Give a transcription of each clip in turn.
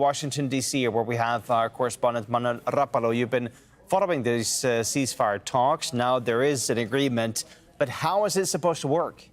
Washington, D.C., where we have our correspondent Manuel Rapalo. You've been following these ceasefire talks. Now there is an agreement, but how is it supposed to work?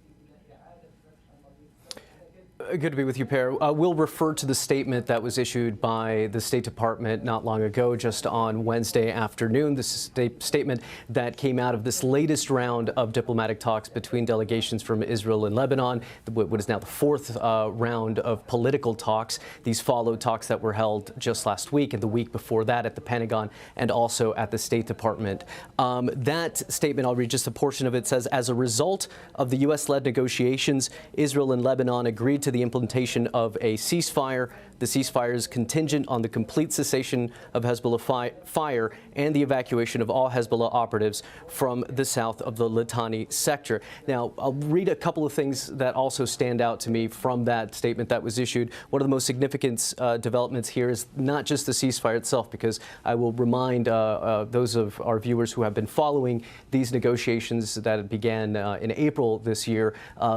Good to be with you, Per. We'll refer to the statement that was issued by the State Department not long ago, just on Wednesday afternoon. This statement that came out of this latest round of diplomatic talks between delegations from Israel and Lebanon, what is now the fourth round of political talks. These followed talks that were held just last week and the week before that at the Pentagon and also at the State Department. That statement, I'll read just a portion of it, says, as a result of the U.S.-led negotiations, Israel and Lebanon agreed to the implementation of a ceasefire. The ceasefire is contingent on the complete cessation of Hezbollah fire and the evacuation of all Hezbollah operatives from the south of the Litani sector. Now, I'll read a couple of things that also stand out to me from that statement that was issued. One of the most significant developments here is not just the ceasefire itself, because I will remind those of our viewers who have been following these negotiations that began in April this year.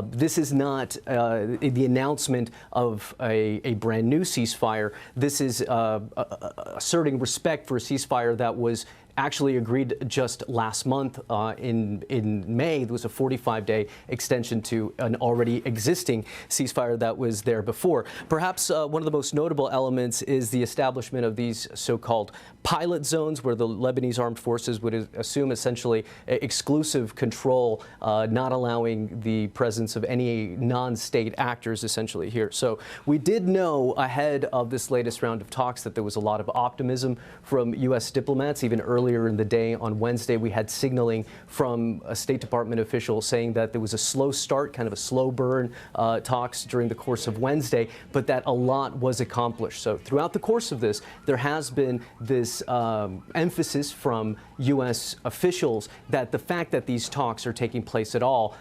This is not the announcement of a brand new ceasefire. This is asserting respect for a ceasefire that was actually agreed just last month in May. There was a 45-day extension to an already existing ceasefire that was there before. Perhaps one of the most notable elements is the establishment of these so-called pilot zones, where the Lebanese armed forces would assume essentially exclusive control, not allowing the presence of any non-state actors essentially here. So we did know ahead of this latest round of talks that there was a lot of optimism from U.S. diplomats. Even earlier in the day on Wednesday, we had signaling from a State Department official saying that there was a slow start, kind of a slow burn talks during the course of Wednesday, but that a lot was accomplished. So throughout the course of this, there has been this emphasis from U.S. officials that the fact that these talks are taking place at all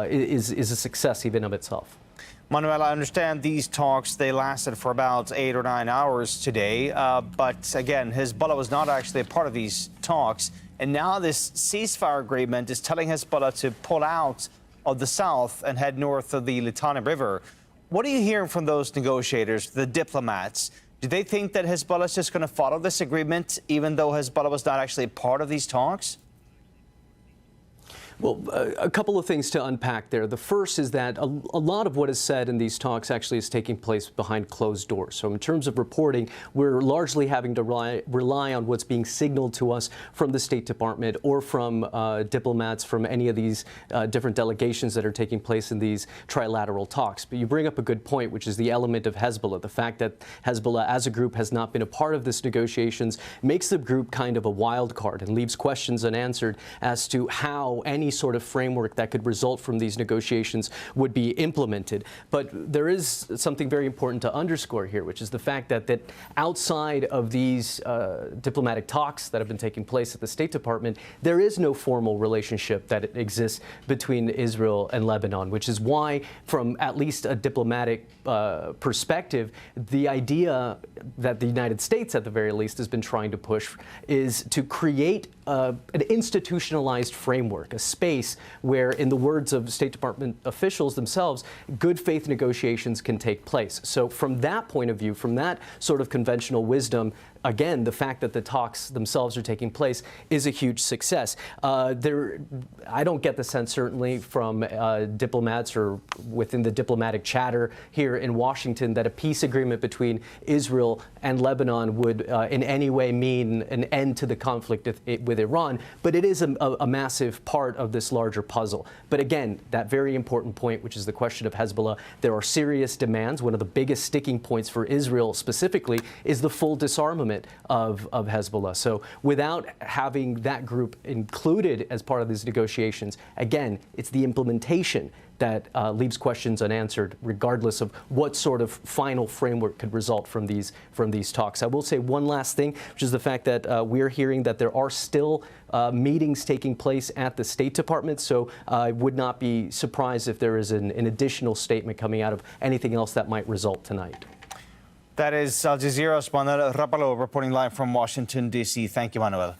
is a success even of itself. Manuel, I understand these talks, they lasted for about 8 or 9 hours today. But again, Hezbollah was not actually a part of these talks. And now this ceasefire agreement is telling Hezbollah to pull out of the south and head north of the Litani River. What are you hearing from those negotiators, the diplomats? Do they think that Hezbollah is just going to follow this agreement, even though Hezbollah was not actually part of these talks? Well, a couple of things to unpack there. The first is that a lot of what is said in these talks actually is taking place behind closed doors. So in terms of reporting, we're largely having to rely on what's being signaled to us from the State Department or from diplomats from any of these different delegations that are taking place in these trilateral talks. But you bring up a good point, which is the element of Hezbollah. The fact that Hezbollah as a group has not been a part of this negotiations makes the group kind of a wild card and leaves questions unanswered as to how any sort of framework that could result from these negotiations would be implemented. But there is something very important to underscore here, which is the fact that outside of these diplomatic talks that have been taking place at the State Department, there is no formal relationship that exists between Israel and Lebanon, which is why, from at least a diplomatic perspective, the idea that the United States, at the very least, has been trying to push is to create an institutionalized framework, a space where, in the words of State Department officials themselves, good faith negotiations can take place. So from that point of view, from that sort of conventional wisdom, again, the fact that the talks themselves are taking place is a huge success. I don't get the sense, certainly, from diplomats or within the diplomatic chatter here in Washington, that a peace agreement between Israel and Lebanon would in any way mean an end to the conflict with Iran. But it is a massive part of this larger puzzle. But again, that very important point, which is the question of Hezbollah, there are serious demands. One of the biggest sticking points for Israel specifically is the full disarmament of Hezbollah. So without having that group included as part of these negotiations, again, it's the implementation that leaves questions unanswered, regardless of what sort of final framework could result from these talks. I will say one last thing, which is the fact that we're hearing that there are still meetings taking place at the State Department. So I would not be surprised if there is an additional statement coming out of anything else that might result tonight. That is Al Jazeera's Manuel Rapalo reporting live from Washington, D.C. Thank you, Manuel.